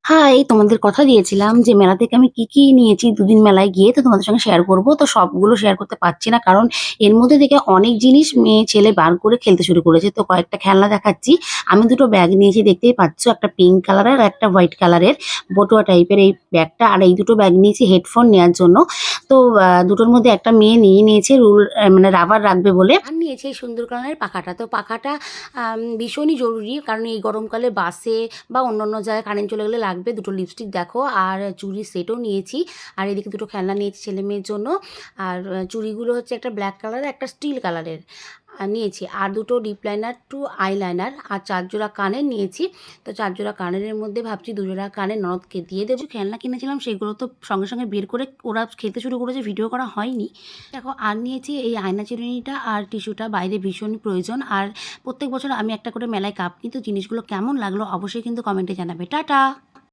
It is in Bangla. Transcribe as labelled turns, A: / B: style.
A: হাই, তোমাদের কথা দিয়েছিলাম যে মেলা থেকে আমি কি নিয়েছি ২ দিন মেলায় গিয়ে তো তোমাদের সঙ্গে শেয়ার করব। তো সবগুলো শেয়ার করতে পারছি না। কারণ এর মধ্যে থেকে অনেক জিনিস মেয়ে ছেলে বার করে খেলতে শুরু করেছে। তো কয়েকটা খেলনা দেখাচ্ছি। আমি ২ টো ব্যাগ নিয়েছি দেখতেই পাচ্ছ। একটা পিঙ্ক কালারের আর একটা হোয়াইট কালারের বটুয়া টাইপের এই ব্যাগটা। আর এই ২ টো ব্যাগ নিয়েছি হেডফোন নেয়ার জন্য। তো ২ টোর মধ্যে একটা মেয়ে নিয়ে নিয়েছে মানে রাবার রাখবে বলে। আর নিয়েছে এই সুন্দর কালারের পাখাটা। তো পাখাটা ভীষণই জরুরি। কারণ এই গরমকালে বাসে বা অন্যান্য জায়গায় কারেন্ট চলে গেলে লাগবে। ২ টো লিপস্টিক দেখো আর চুড়ির সেটও নিয়েছি। আর এদিকে ২ টো খেলনা নিয়েছি ছেলে-মেয়ের জন্য। আর চুড়িগুলো হচ্ছে একটা ব্ল্যাক কালারের, একটা স্টিল কালারের নিয়েছি। আর ২ টো ডিপ লাইনার, 2 আইলাইনার আর ৪ জোড়া কানের নিয়েছি। তো ৪ জোড়া কানেরের মধ্যে ভাবছি ২ জোড়া কানের ননদকে দিয়ে দেবো। খেলনা কিনেছিলাম সেগুলো তো সঙ্গে বের করে ওরা খেলতে শুরু করেছে, ভিডিও করা হয়নি। দেখো আর নিয়েছি এই আয়না চিরুনিটা আর টিস্যুটা বাইরে ভীষণই প্রয়োজন। আর প্রত্যেক বছর আমি একটা করে মেলায় কাপ নিই। তো জিনিসগুলো কেমন লাগলো অবশ্যই কিন্তু কমেন্টে জানাবে। টাটা।